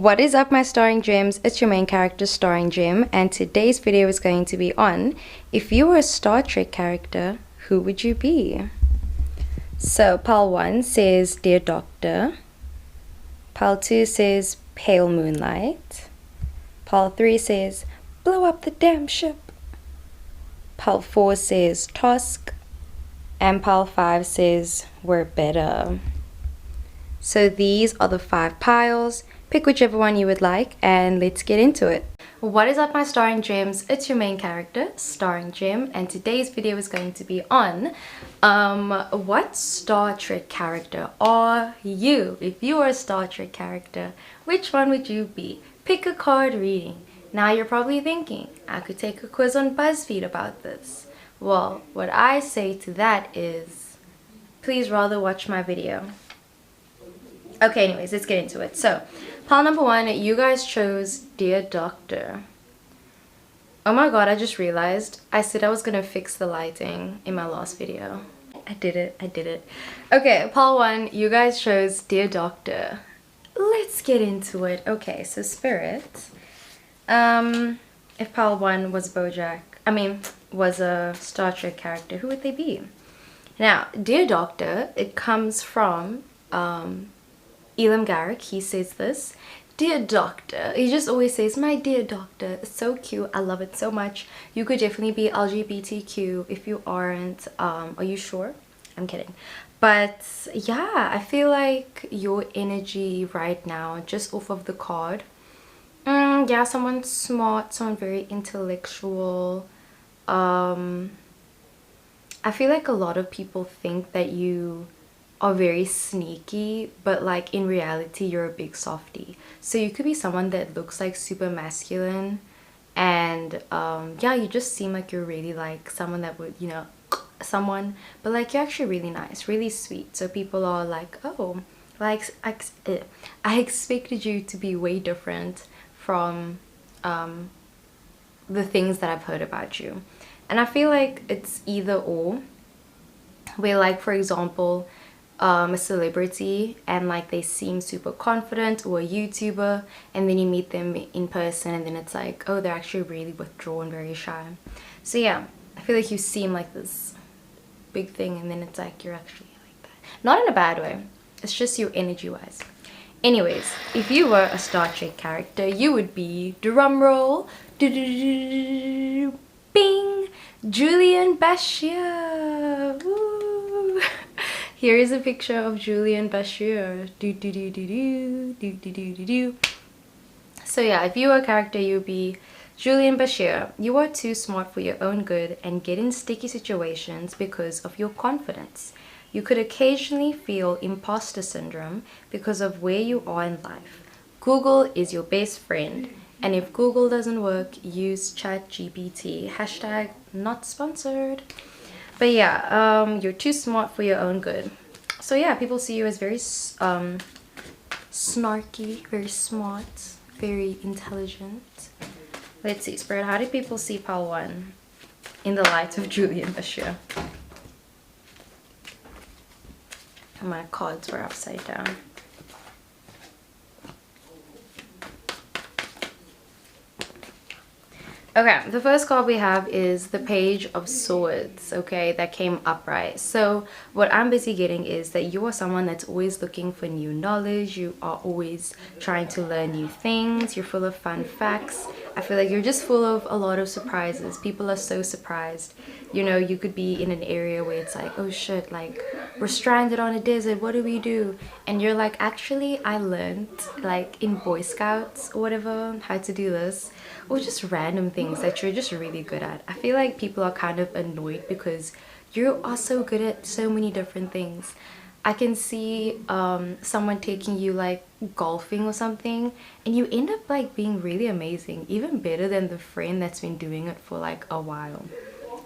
What is up, my starring gems? It's your main character, starring gem, and today's video is going to be on if you were a Star Trek character, who would you be? So pile 1 says Dear Doctor, pile 2 says Pale Moonlight, pile 3 says Blow up the damn ship, pile 4 says Tusk, and pile 5 says We're Better. So these are the 5 piles. Pick whichever one you would like and let's get into it. What is up, my starring gems? It's your main character, starring gem, and today's video is going to be on what Star Trek character are you? If you were a Star Trek character, which one would you be? Pick a card reading. Now you're probably thinking, I could take a quiz on BuzzFeed about this. Well, what I say to that is, please rather watch my video. Okay, anyways, let's get into it. So, pile number 1, you guys chose Dear Doctor. Oh my god, I just realized I said I was gonna fix the lighting in my last video. I did it. Okay, pile 1, you guys chose Dear Doctor. Let's get into it. Okay, so Spirit. If pile 1 was was a Star Trek character, who would they be? Now, Dear Doctor, it comes from Elam Garrick. He says this, Dear Doctor. He just always says, my dear doctor. It's so cute. I love it so much. You could definitely be LGBTQ. If you aren't, are you sure? I'm kidding. But yeah, I feel like your energy right now, just off of the card, yeah, someone smart, someone very intellectual. I feel like a lot of people think that you are very sneaky, but like in reality you're a big softie. So you could be someone that looks like super masculine, and yeah, you just seem like you're really like someone that would, you know, someone, but like you're actually really nice, really sweet. So people are like, oh, like I expected you to be way different from the things that I've heard about you. And I feel like it's either or, where like, for example, a celebrity and like they seem super confident, or a YouTuber, and then you meet them in person and then it's like, oh, they're actually really withdrawn, very shy. So yeah, I feel like you seem like this big thing and then it's like you're actually like that. Not in a bad way, it's just your energy wise. Anyways, if you were a Star Trek character, you would be, drum roll, bing, Julian Bashir. Woo. Here is a picture of Julian Bashir. So yeah, if you were a character, you'd be Julian Bashir. You are too smart for your own good and get in sticky situations because of your confidence. You could occasionally feel imposter syndrome because of where you are in life. Google is your best friend, and if Google doesn't work, use ChatGPT. Hashtag not sponsored. But yeah, you're too smart for your own good. So yeah, people see you as very snarky, very smart, very intelligent. Let's see, Spirit, how do people see pile 1 in the light of Julian Bashir? My cards were upside down. Okay, the first card we have is the Page of Swords, okay, that came upright. So what I'm busy getting is that you are someone that's always looking for new knowledge. You are always trying to learn new things. You're full of fun facts. I feel like you're just full of a lot of surprises. People are so surprised. You know, you could be in an area where it's like, oh shit, like we're stranded on a desert, what do we do? And you're like, actually I learned like in Boy Scouts or whatever how to do this, or just random things that you're just really good at. I feel like people are kind of annoyed because you are so good at so many different things. I can see someone taking you like golfing or something, and you end up like being really amazing, even better than the friend that's been doing it for like a while.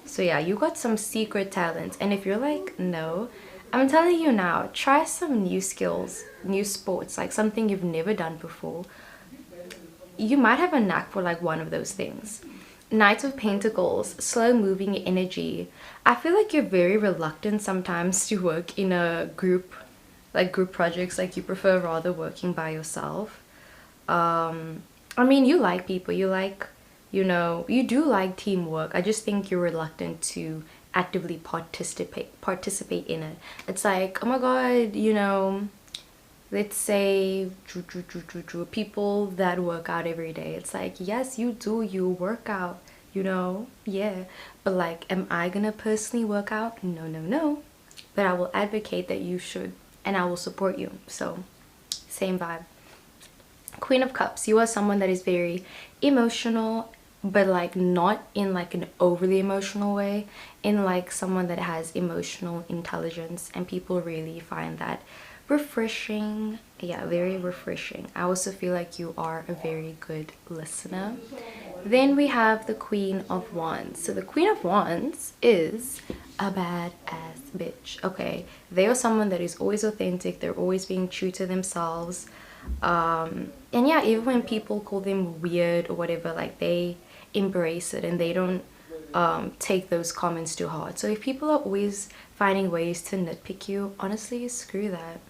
So yeah, you got some secret talents, and if you're like, no, I'm telling you now, try some new skills, new sports, like something you've never done before. You might have a knack for like one of those things. Knight of Pentacles, slow moving energy. I feel like you're very reluctant sometimes to work in a group, like group projects, like you prefer rather working by yourself. I mean, you like people, you like, you do like teamwork. I just think you're reluctant to actively participate in it. It's like, oh my god, let's say people that work out every day. It's like, yes, you do, you work out, yeah, but like, am I gonna personally work out? No, no, no, but I will advocate that you should, and I will support you. So same vibe. Queen of Cups, you are someone that is very emotional, but like not in like an overly emotional way, in like someone that has emotional intelligence, and people really find that refreshing. Yeah, very refreshing. I also feel like you are a very good listener. Then we have the Queen of Wands. So the Queen of Wands is a badass bitch. Okay, they are someone that is always authentic, they're always being true to themselves. And yeah, even when people call them weird or whatever, like they embrace it and they don't take those comments too hard. So if people are always finding ways to nitpick you, honestly, screw that.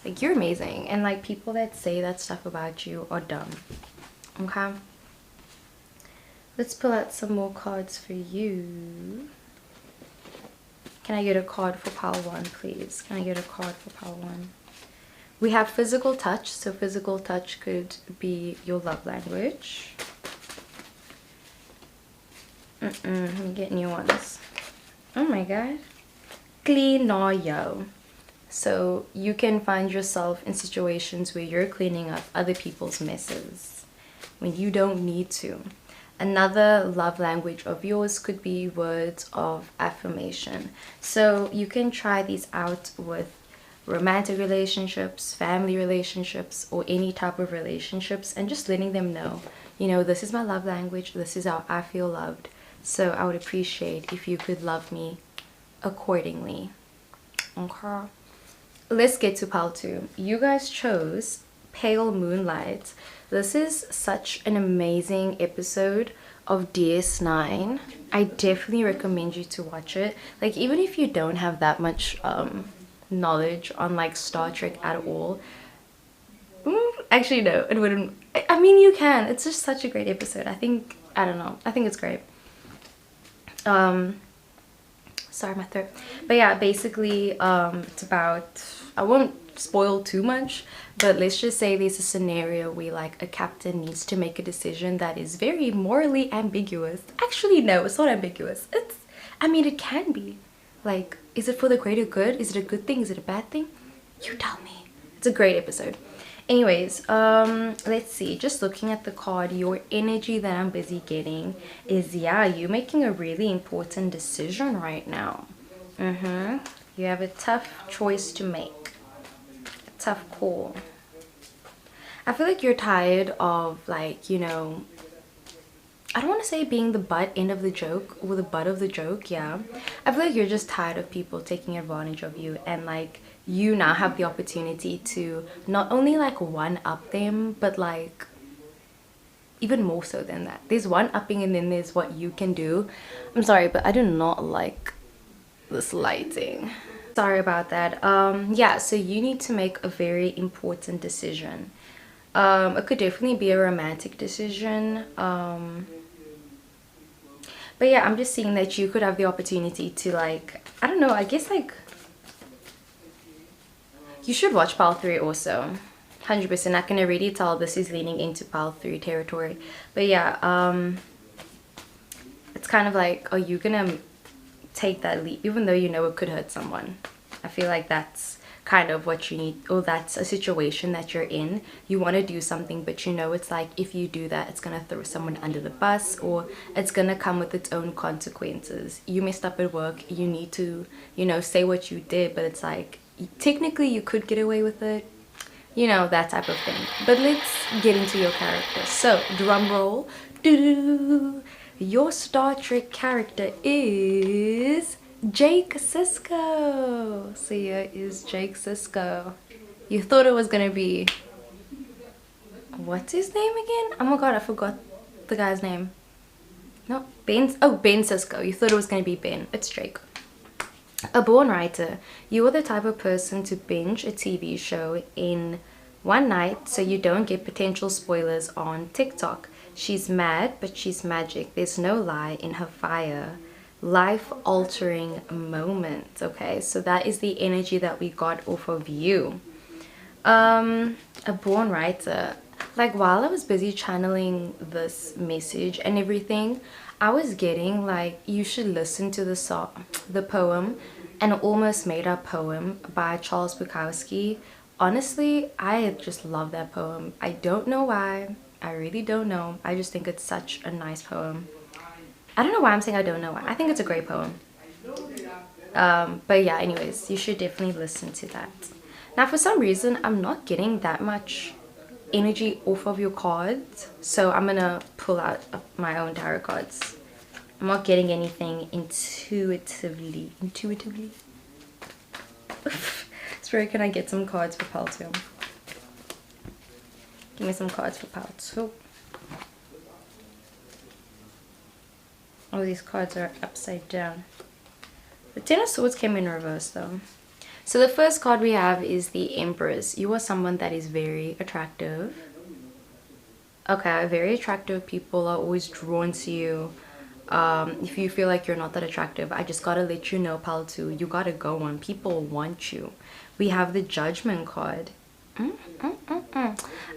Like, you're amazing, and like people that say that stuff about you are dumb. Okay, let's pull out some more cards for you. Can I get a card for pile 1, please? Can I get a card for pile 1? We have physical touch, so physical touch could be your love language. Let me get new ones. Oh my god. Cleanoyo. So you can find yourself in situations where you're cleaning up other people's messes when you don't need to. Another love language of yours could be words of affirmation. So you can try these out with romantic relationships, family relationships, or any type of relationships, and just letting them know, this is my love language, this is how I feel loved, so I would appreciate if you could love me accordingly. Okay, let's get to pile 2. You guys chose Pale Moonlight. This is such an amazing episode of DS9. I definitely recommend you to watch it. Like, even if you don't have that much knowledge on like Star Trek at all, actually no, it wouldn't. I mean, you can. It's just such a great episode. I think it's great. Sorry, my throat. But yeah, basically it's about, I won't spoil too much, but let's just say there's a scenario where like a captain needs to make a decision that is very morally ambiguous. Actually no, it's not ambiguous. I mean, it can be. Like, is it for the greater good? Is it a good thing? Is it a bad thing? You tell me. It's a great episode. Anyways, let's see. Just looking at the card, your energy that I'm busy getting is, yeah, you're making a really important decision right now. You have a tough choice to make. A tough call. I feel like you're tired of, like, I don't want to say being the butt end of the joke or the butt of the joke, yeah. I feel like you're just tired of people taking advantage of you, and like you now have the opportunity to not only like one-up them, but like even more so than that. There's one-upping and then there's what you can do. I'm sorry, but I do not like this lighting. Sorry about that. Yeah, so you need to make a very important decision. It could definitely be a romantic decision. But yeah, I'm just seeing that you could have the opportunity to, like, I don't know, I guess like you should watch pile 3 also. 100%. I can already tell this is leaning into pile 3 territory. But yeah, it's kind of like, are you gonna take that leap even though you know it could hurt someone? I feel like that's kind of what you need, or that's a situation that you're in. You want to do something, but it's like, if you do that, it's gonna throw someone under the bus, or it's gonna come with its own consequences. You messed up at work, you need to say what you did, but it's like technically you could get away with it, that type of thing. But let's get into your character. So drum roll. Your Star Trek character is Jake Sisko. So here is Jake Sisko. You thought it was gonna be, what's his name again? Oh my god, I forgot the guy's name. No, Ben. Oh, Ben Sisko. You thought it was gonna be Ben. It's Jake. A born writer, you are the type of person to binge a TV show in One night, so you don't get potential spoilers on TikTok. She's mad, but she's magic. There's no lie in her fire. Life altering moment. Okay, so that is the energy that we got off of you. A born writer. Like while I was busy channeling this message and everything, I was getting like you should listen to the song, the poem, an almost made up poem by Charles Bukowski. Honestly, I just love that poem. I don't know why. I really don't know. I just think it's such a nice poem. I don't know why I'm saying I don't know why. I think it's a great poem. But yeah, anyways, you should definitely listen to that. Now, for some reason, I'm not getting that much energy off of your cards, so I'm gonna pull out my own tarot cards. I'm not getting anything intuitively. Spirit, can I get some cards for Pal 2? Give me some cards for Pal 2. Oh, these cards are upside down. The Ten of Swords came in reverse though. So the first card we have is the Empress. You are someone that is very attractive. Okay, very attractive people are always drawn to you. If you feel like you're not that attractive, I just gotta let you know, pal, too, you gotta go on. People want you. We have the Judgment card.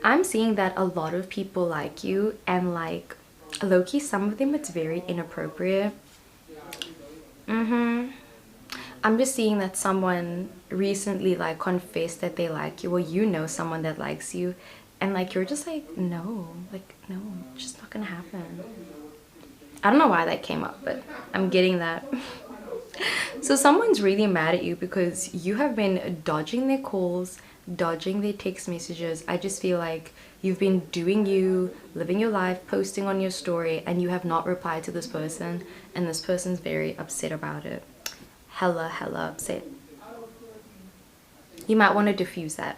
I'm seeing that a lot of people like you, and like low-key, some of them it's very inappropriate. I'm just seeing that someone recently like confessed that they like you, or you know someone that likes you, and like you're just like no, it's just not gonna happen. I don't know why that came up, but I'm getting that. So someone's really mad at you because you have been dodging their calls, dodging their text messages. I just feel like you've been doing you, living your life, posting on your story, and you have not replied to this person, and this person's very upset about it. Hella upset. You might want to diffuse that.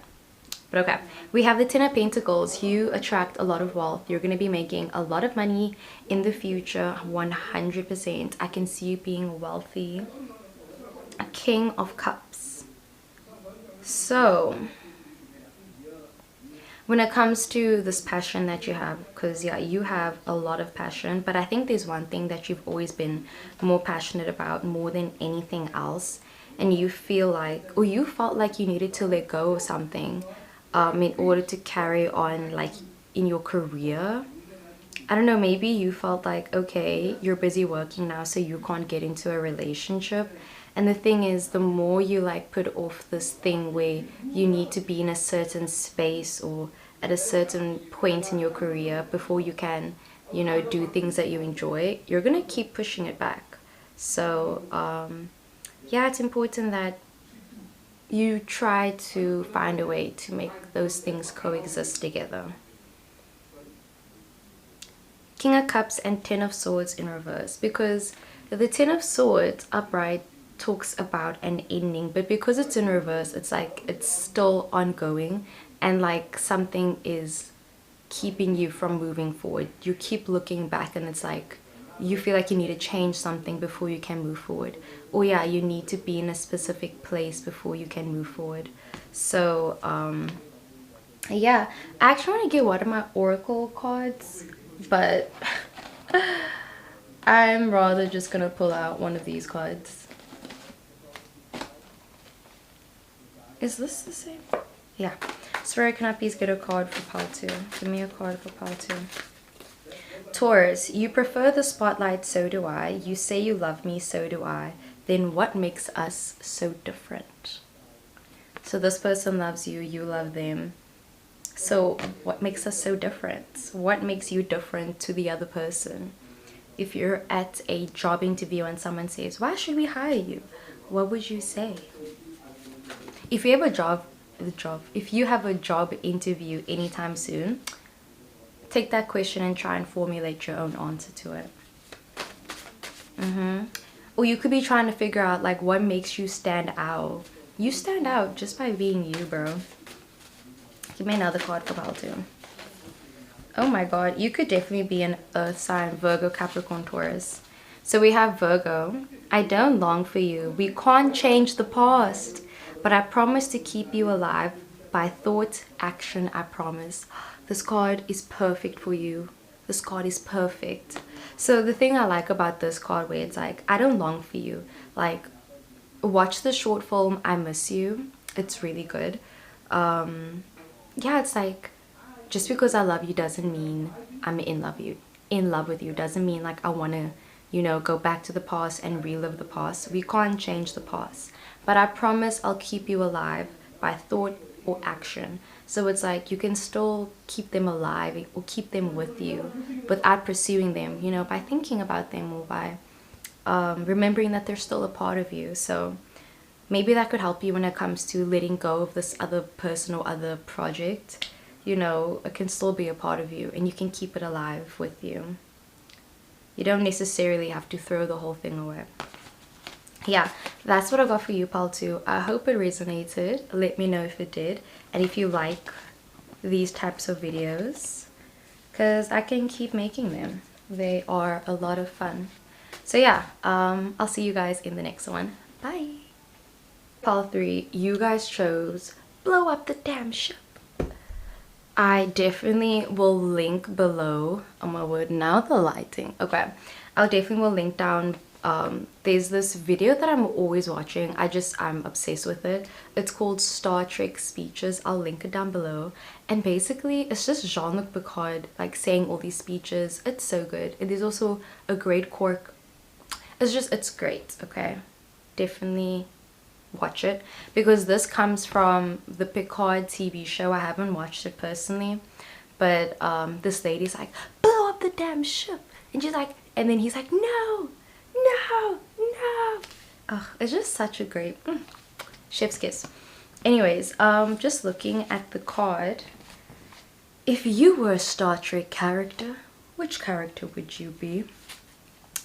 But okay, we have the Ten of Pentacles. You attract a lot of wealth. You're going to be making a lot of money in the future, 100%. I can see you being wealthy. A King of Cups. So when it comes to this passion that you have, because yeah, you have a lot of passion, but I think there's one thing that you've always been more passionate about more than anything else, and you feel like, or you felt like you needed to let go of something in order to carry on like in your career. I don't know, maybe you felt like, okay, you're busy working now, so you can't get into a relationship. And the thing is, the more you like put off this thing where you need to be in a certain space or at a certain point in your career before you can, you know, do things that you enjoy, you're gonna keep pushing it back. So yeah, it's important that you try to find a way to make those things coexist together. King of Cups and Ten of Swords in reverse, because the Ten of Swords upright talks about an ending, but because it's in reverse, it's like it's still ongoing, and like something is keeping you from moving forward. You keep looking back, and it's like you feel like you need to change something before you can move forward, or yeah, you need to be in a specific place before you can move forward. So yeah, I actually want to get one of my oracle cards, but I'm rather just gonna pull out one of these cards. Is this the same? Yeah. Spirit, can I please get a card for Pal 2? Give me a card for Pal 2. Taurus, you prefer the spotlight, so do I. You say you love me, so do I. Then what makes us so different? So this person loves you, you love them. So what makes us so different? What makes you different to the other person? If you're at a job interview and someone says, why should we hire you? What would you say? If you have if you have a job interview anytime soon, take that question and try and formulate your own answer to it. Or you could be trying to figure out like what makes you stand out. You stand out just by being you, bro. Give me another card for Pal 2. Oh my god, you could definitely be an earth sign, Virgo, Capricorn, Taurus. So we have Virgo. I don't long for you. We can't change the past, but I promise to keep you alive by thought, action, I promise. This card is perfect for you. This card is perfect. So the thing I like about this card, where it's like, I don't long for you. Like, watch the short film I Miss You. It's really good. Yeah, it's like, just because I love you doesn't mean I'm in love with you. Doesn't mean like I want to, you know, go back to the past and relive the past. We can't change the past, but I promise I'll keep you alive by thought or action. So it's like you can still keep them alive or keep them with you without pursuing them, you know, by thinking about them or by remembering that they're still a part of you. So maybe that could help you when it comes to letting go of this other person or other project. You know, it can still be a part of you and you can keep it alive with you. You don't necessarily have to throw the whole thing away. Yeah, that's what I got for you, pal 2. I hope it resonated. Let me know if it did, and if you like these types of videos, because I can keep making them. They are a lot of fun. So yeah, I'll see you guys in the next one. Bye. Pal 3, you guys chose blow up the damn ship. I definitely will link below. Oh my word, now the lighting. Okay, I'll definitely will link down. There's this video that I'm always watching. I'm obsessed with it. It's called Star Trek Speeches. I'll link it down below. And basically, it's just Jean-Luc Picard like saying all these speeches. It's so good. And there's also a great quirk. It's great. Okay, definitely watch it, because this comes from the Picard TV show. I haven't watched it personally, but this lady's like, blow up the damn ship, and she's like, and then he's like, no, no, no. Oh, it's just such a great chef's kiss. Anyways, just looking at the card, if you were a Star Trek character, which character would you be?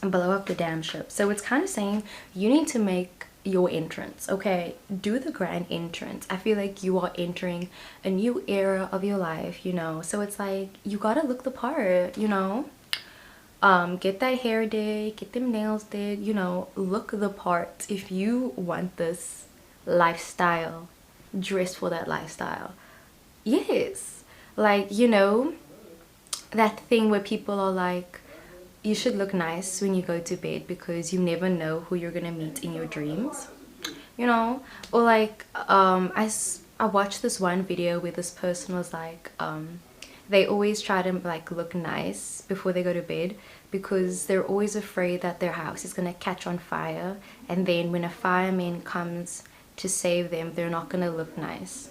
Blow up the damn ship. So it's kind of saying you need to make your entrance. Okay, do the grand entrance. I feel like you are entering a new era of your life, you know, so it's like you gotta look the part, you know. Get that hair did, get them nails did, you know, look the part. If you want this lifestyle, dress for that lifestyle. Yes, like, you know, that thing where people are like, you should look nice when you go to bed because you never know who you're gonna meet in your dreams, you know. Or like I watched this one video where this person was like, they always try to like look nice before they go to bed because they're always afraid that their house is gonna catch on fire, and then when a fireman comes to save them, they're not gonna look nice.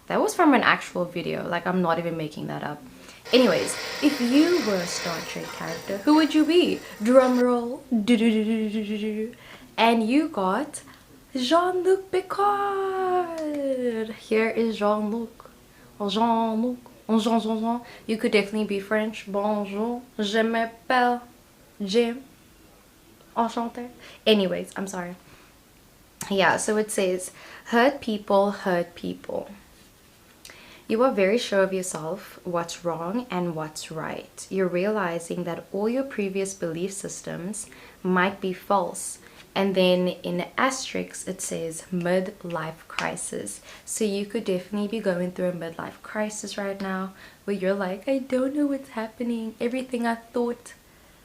That was from an actual video, like I'm not even making that up. Anyways, if you were a Star Trek character, who would you be? Drum roll. And you got Jean-Luc Picard. Here is Jean-Luc. Jean-Luc. Jean. You could definitely be French. Bonjour. Je m'appelle Jim. Enchanté. Anyways, I'm sorry. Yeah, so it says, hurt people hurt people. You are very sure of yourself, what's wrong and what's right. You're realizing that all your previous belief systems might be false. And then in asterisks, it says midlife crisis. So you could definitely be going through a midlife crisis right now where you're like, I don't know what's happening. Everything I thought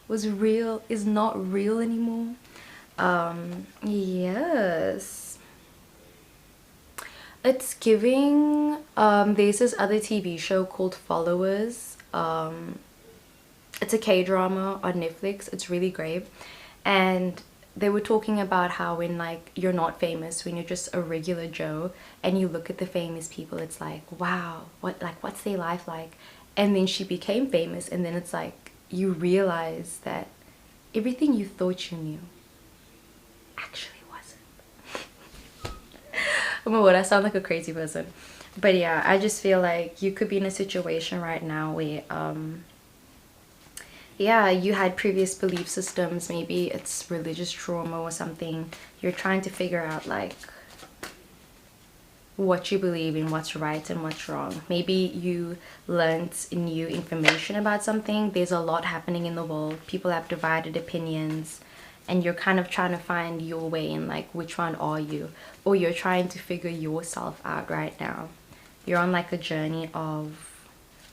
was real is not real anymore. Yes. It's giving, there's this other TV show called Followers. It's a K-drama on Netflix. It's really great. And they were talking about how when like you're not famous, when you're just a regular Joe and you look at the famous people, it's like, wow, what's their life like? And then she became famous, and then it's like you realize that everything you thought you knew actually wasn't. Oh my word, I sound like a crazy person. But yeah, I just feel like you could be in a situation right now where yeah, you had previous belief systems. Maybe it's religious trauma or something. You're trying to figure out like what you believe in, what's right and what's wrong. Maybe you learned new information about something. There's a lot happening in the world. People have divided opinions, and you're kind of trying to find your way in, like, which one are you, or you're trying to figure yourself out right now. You're on like a journey of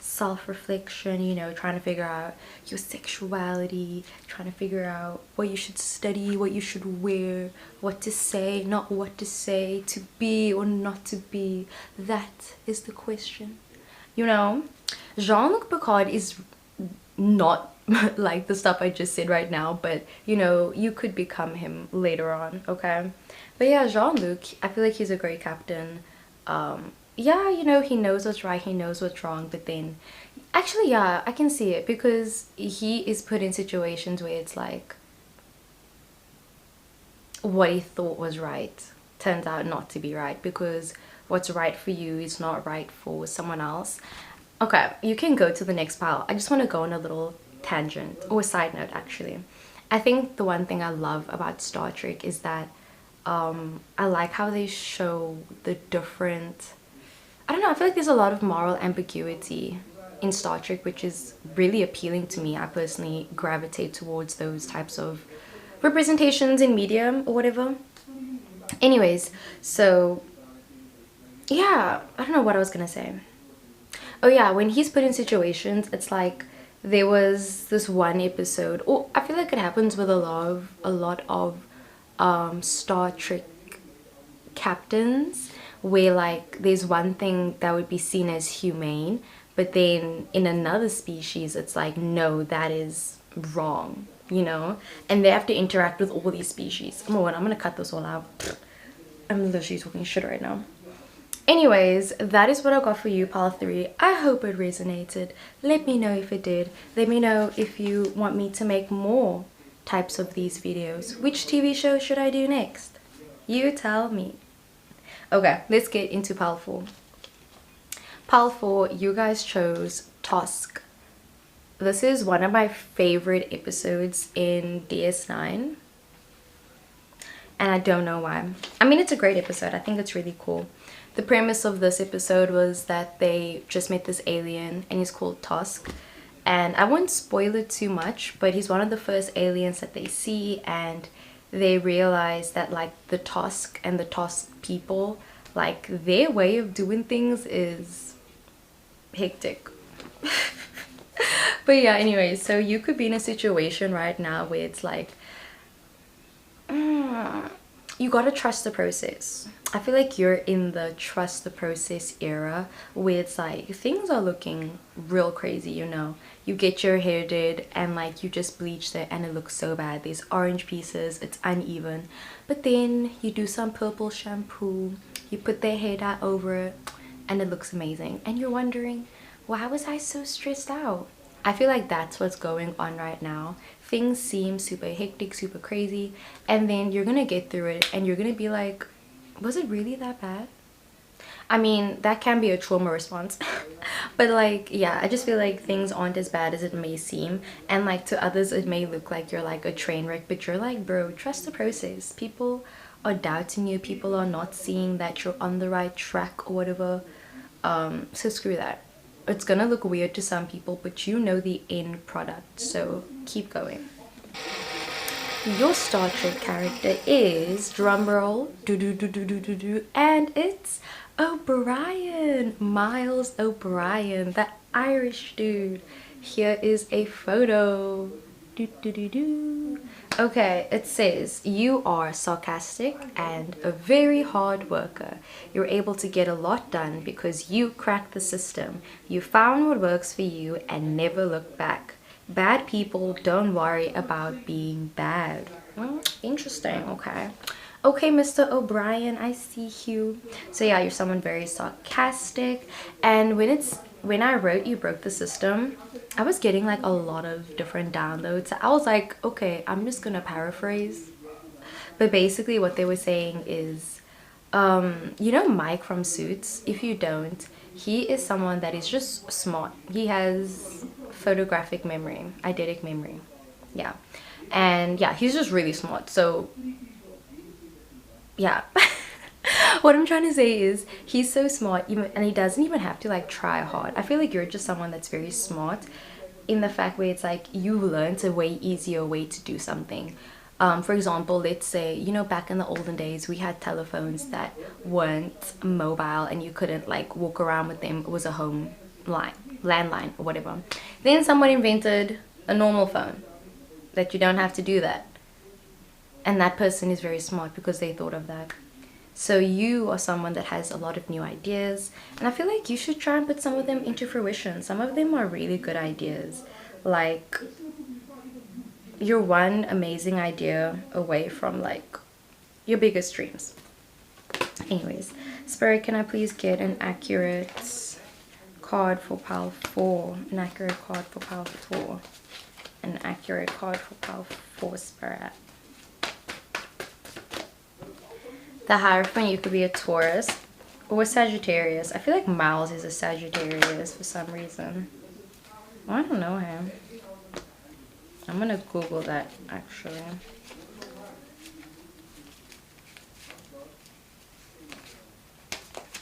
self-reflection, you know, trying to figure out your sexuality, trying to figure out what you should study, what you should wear, what to say, not what to say, to be or not to be. That is the question. You know, Jean-Luc Picard is not like the stuff I just said right now, but you know, you could become him later on, okay? But yeah, Jean-Luc, I feel like he's a great captain. Yeah, you know, he knows what's right, he knows what's wrong, but then actually, yeah, I can see it, because he is put in situations where it's like what he thought was right turns out not to be right, because what's right for you is not right for someone else. Okay, you can go to the next pile. I just want to go on a little tangent, or a side note actually. I think the one thing I love about Star Trek is that I like how they show the different, I don't know, I feel like there's a lot of moral ambiguity in Star Trek, which is really appealing to me. I personally gravitate towards those types of representations in media or whatever. Anyways, so yeah, I don't know what I was gonna say. Oh yeah, when he's put in situations, it's like there was this one episode, or I feel like it happens with a lot of Star Trek captains, where like there's one thing that would be seen as humane, but then in another species it's like, no, that is wrong, you know, and they have to interact with all these species. Oh, and I'm gonna cut this all out. I'm literally talking shit right now. Anyways, that is what I got for you, pile 3. I hope it resonated. Let me know if it did. Let me know if you want me to make more types of these videos. Which TV show should I do next? You tell me. Okay, let's get into pile 4. Pile 4, you guys chose Tusk. This is one of my favorite episodes in DS9. And I don't know why. I mean, it's a great episode. I think it's really cool. The premise of this episode was that they just met this alien, and he's called Tusk. And I won't spoil it too much, but he's one of the first aliens that they see, and they realize that like the Tusk and the Tusk people, like their way of doing things is hectic. But yeah, anyway, so you could be in a situation right now where it's like, you gotta trust the process. I feel like you're in the trust the process era, where it's like things are looking real crazy, you know. You get your hair did and like you just bleached it and it looks so bad. There's orange pieces, it's uneven. But then you do some purple shampoo, you put their hair dye over it, and it looks amazing. And you're wondering, why was I so stressed out? I feel like that's what's going on right now. Things seem super hectic, super crazy, and then you're gonna get through it and you're gonna be like, was it really that bad? I mean, that can be a trauma response. But like, yeah, I just feel like things aren't as bad as it may seem, and like to others it may look like you're like a train wreck, but you're like, bro, trust the process. People are doubting you, people are not seeing that you're on the right track or whatever. So screw that. It's gonna look weird to some people, but you know the end product, so keep going. Your Star Trek character is, drumroll, and it's O'Brien, Miles O'Brien, the Irish dude. Here is a photo. Okay, it says, you are sarcastic and a very hard worker. You're able to get a lot done because you cracked the system. You found what works for you and never look back. Bad people don't worry about being bad. Interesting. Okay. Okay, Mr. O'Brien, I see you. So yeah, you're someone very sarcastic, and when I wrote you broke the system, I was getting like a lot of different downloads. I was like, okay, I'm just gonna paraphrase, but basically what they were saying is, you know Mike from Suits? If you don't, he is someone that is just smart. He has photographic memory, eidetic memory, yeah, and yeah, he's just really smart. So yeah. What I'm trying to say is he's so smart, even, and he doesn't even have to like try hard. I feel like you're just someone that's very smart in the fact where it's like you learned a way easier way to do something. For example, let's say, you know, back in the olden days, we had telephones that weren't mobile and you couldn't like walk around with them. It was a home line, landline or whatever. Then someone invented a normal phone that you don't have to do that. And that person is very smart because they thought of that. So you are someone that has a lot of new ideas, and I feel like you should try and put some of them into fruition. Some of them are really good ideas. Like, you're one amazing idea away from like your biggest dreams. Anyways, Spirit, can I please get an accurate card for pile 4? An accurate card for pile 4. An accurate card for pile 4, Spirit. The Hierophant, you could be a Taurus or a Sagittarius. I feel like Miles is a Sagittarius for some reason. Well, I don't know him. I'm gonna Google that actually.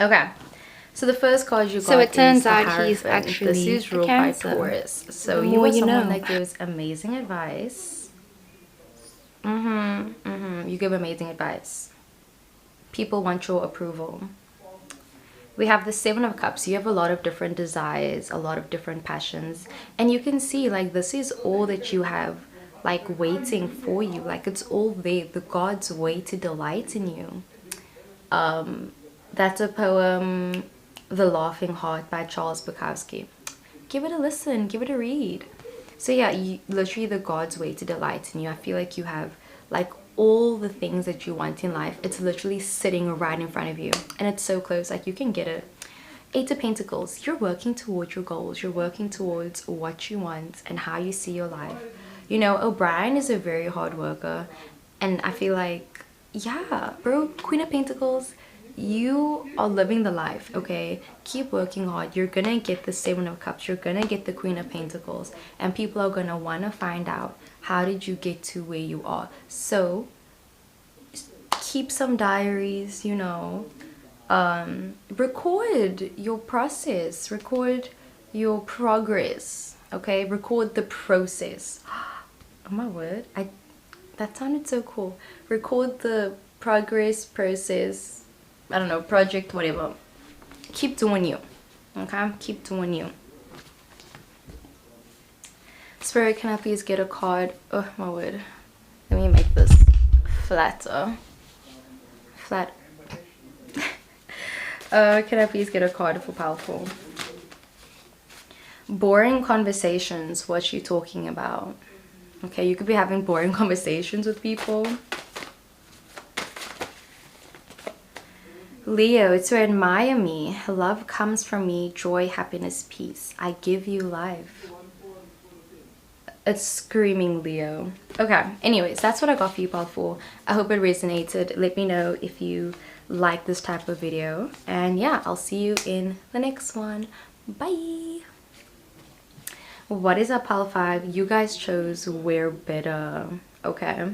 Okay, so the first card you got, so it turns is the out Hierophant. he's actually this is ruled by Taurus. So you are someone that gives amazing advice. You give amazing advice. People want your approval. We have the 7 of Cups. You have a lot of different desires, a lot of different passions, and you can see like this is all that you have like waiting for you. Like it's all there, the gods wait to delight in you. That's a poem, The Laughing Heart by Charles Bukowski. Give it a listen, give it a read. So yeah, literally the gods wait to delight in you. I feel like you have like all the things that you want in life. It's literally sitting right in front of you, and it's so close, like you can get it. 8 of Pentacles, you're working towards your goals. You're working towards what you want and how you see your life. You know, O'Brien is a very hard worker, and I feel like, yeah, bro, Queen of Pentacles, you are living the life, okay? Keep working hard. You're gonna get the 7 of Cups. You're gonna get the Queen of Pentacles, and people are gonna want to find out, how did you get to where you are? So keep some diaries, you know, record your process, record your progress, okay? Record the process. Oh my word, that sounded so cool. Record the progress, process, I don't know, project, whatever. Keep doing you, okay? Keep doing you. Spirit, can I please get a card? Oh my word, let me make this flatter. Flat. Can I please get a card for powerful? Boring conversations. What you talking about? Okay, you could be having boring conversations with people. Leo, it's to admire me. Love comes from me. Joy, happiness, peace. I give you life. It's screaming Leo. Okay, anyways, that's what I got for you, powerful. I hope it resonated. Let me know if you like this type of video, and yeah, I'll see you in the next one. Bye. What is up, pile 5? You guys chose We're Better. Okay,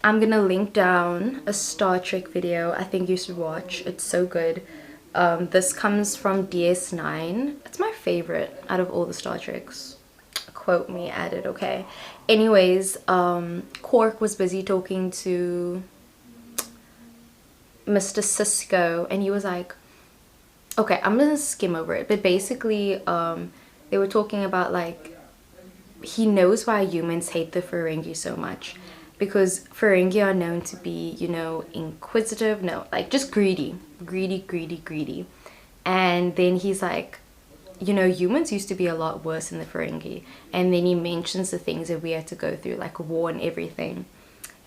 I'm gonna link down a Star Trek video. I think you should watch. It's so good. This comes from DS9. It's my favorite out of all the Star Treks. Quote me at it, okay? Anyways, Quark was busy talking to Mr. Cisco, and he was like, okay, I'm gonna skim over it, but basically they were talking about like he knows why humans hate the Ferengi so much, because Ferengi are known to be, you know, inquisitive, no, like just greedy. And then he's like, you know, humans used to be a lot worse than the Ferengi. And then he mentions the things that we had to go through, like war and everything.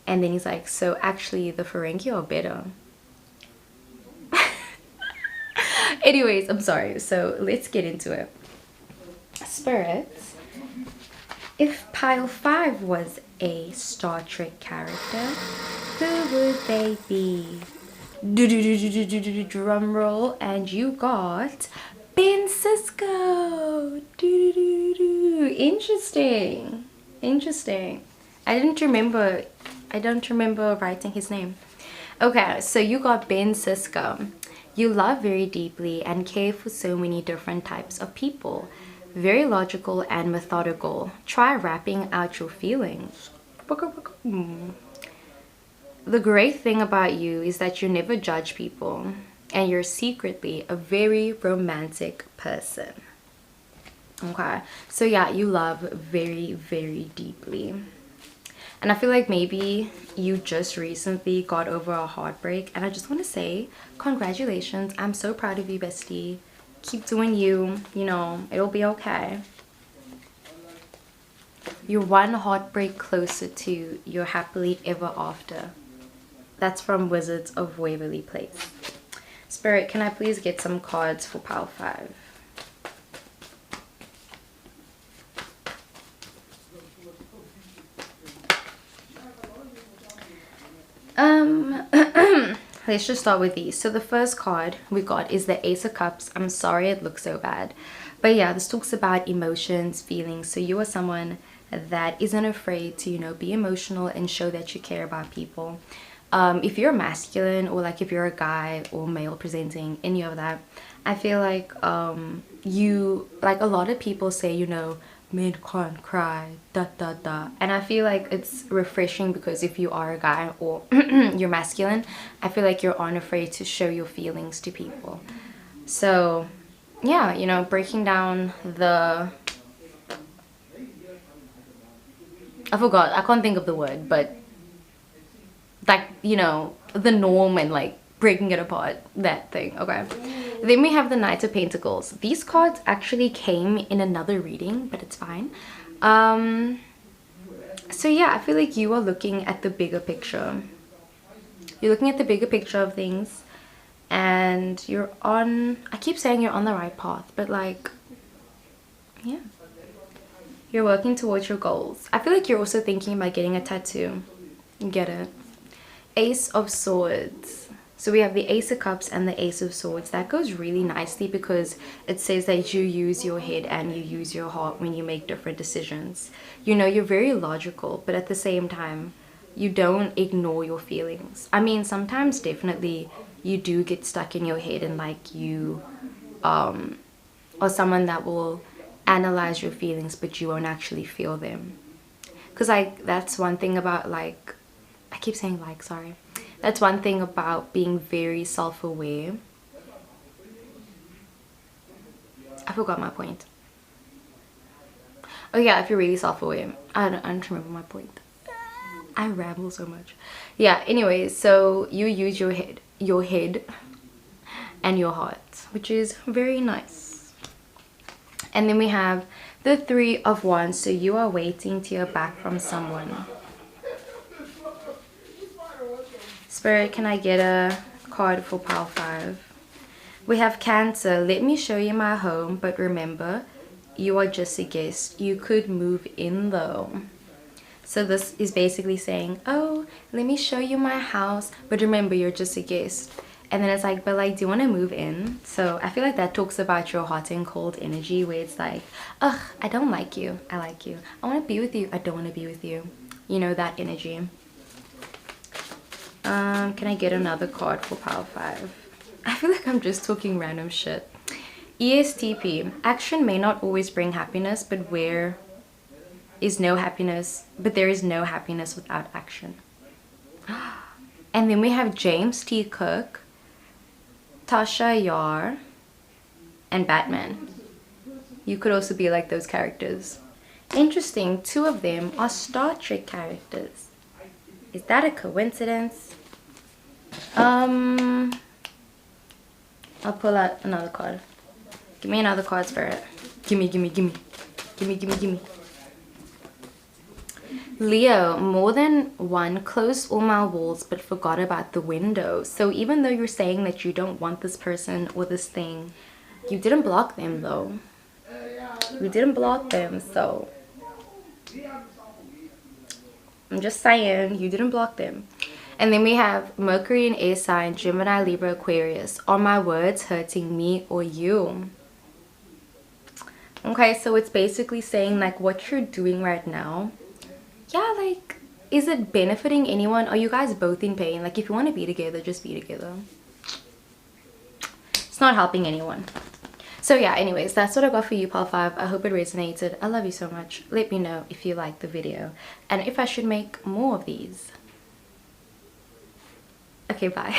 And then he's like, so actually the Ferengi are better. Anyways, I'm sorry. So let's get into it. Spirits, if pile 5 was a Star Trek character, who would they be? Drum roll, and you got Ben Cisco. Interesting. I don't remember writing his name. Okay, so you got Ben Cisco. You love very deeply and care for so many different types of people. Very logical and methodical. Try rapping out your feelings. the great thing about you is that you never judge people, and you're secretly a very romantic person. Okay, so yeah, you love very, very deeply. And I feel like maybe you just recently got over a heartbreak, and I just want to say congratulations. I'm so proud of you, bestie. Keep doing you, you know, it'll be okay. You're one heartbreak closer to your happily ever after. That's from Wizards of Waverly Place. Spirit, can I please get some cards for Pile 5? Let's just start with these. So the first card we got is the Ace of Cups. I'm sorry it looks so bad, but yeah, this talks about emotions, feelings. So you are someone that isn't afraid to, you know, be emotional and show that you care about people. If you're masculine, or like if you're a guy or male presenting, any of that, I feel like you, like a lot of people say, you know, men can't cry, da da da, and I feel like it's refreshing, because if you are a guy or you're masculine, I feel like you're unafraid to show your feelings to people. So yeah, you know, breaking down the, I forgot, I can't think of the word, but like, you know, the norm and like breaking it apart, that thing. Okay, then we have the Knight of Pentacles. These cards actually came in another reading, but it's fine. So yeah, I feel like you are looking at the bigger picture. You're looking at the bigger picture of things, and you're on, I keep saying you're on the right path, but like, yeah, you're working towards your goals. I feel like you're also thinking about getting a tattoo. Get it? Ace of Swords. So we have the Ace of Cups and the Ace of Swords. That goes really nicely, because it says that you use your head and you use your heart when you make different decisions. You know, you're very logical, but at the same time, you don't ignore your feelings. I mean, sometimes definitely you do get stuck in your head, and like you are someone that will analyze your feelings, but you won't actually feel them. Because like, that's one thing about, like, I keep saying like, sorry. That's one thing about being very self-aware. I forgot my point. Oh yeah, if you're really self-aware. I don't remember my point. I ramble so much. Yeah, anyway, so you use your head and your heart, which is very nice. And then we have the Three of Wands. So you are waiting to hear back from someone. Spirit, can I get a card for Pile 5? We have Cancer. Let me show you my home, but remember, you are just a guest. You could move in though. So this is basically saying, oh, let me show you my house, but remember, you're just a guest. And then it's like, but like, do you want to move in? So I feel like that talks about your hot and cold energy, where it's like, ugh, I don't like you, I like you. I want to be with you, I don't want to be with you. You know, that energy. Can I get another card for Pile 5? I feel like I'm just talking random shit. ESTP. Action may not always bring happiness, but there is no happiness without action. And then we have James T. Cook, Tasha Yar, and Batman. You could also be like those characters. Interesting, 2 of them are Star Trek characters. Is that a coincidence? I'll pull out another card. Give me another card, Spirit. Gimme. Leo, more than one closed all my walls but forgot about the window. So even though you're saying that you don't want this person or this thing, you didn't block them though. You didn't block them, so I'm just saying, you didn't block them. And then we have Mercury in air sign, Gemini, Libra, Aquarius. Are my words hurting me or you? Okay, so it's basically saying like what you're doing right now, yeah, like, is it benefiting anyone? Are you guys both in pain? Like, if you want to be together, just be together. It's not helping anyone. So yeah, anyways, that's what I got for you, Pile 5. I hope it resonated. I love you so much. Let me know if you liked the video and if I should make more of these. Okay, bye.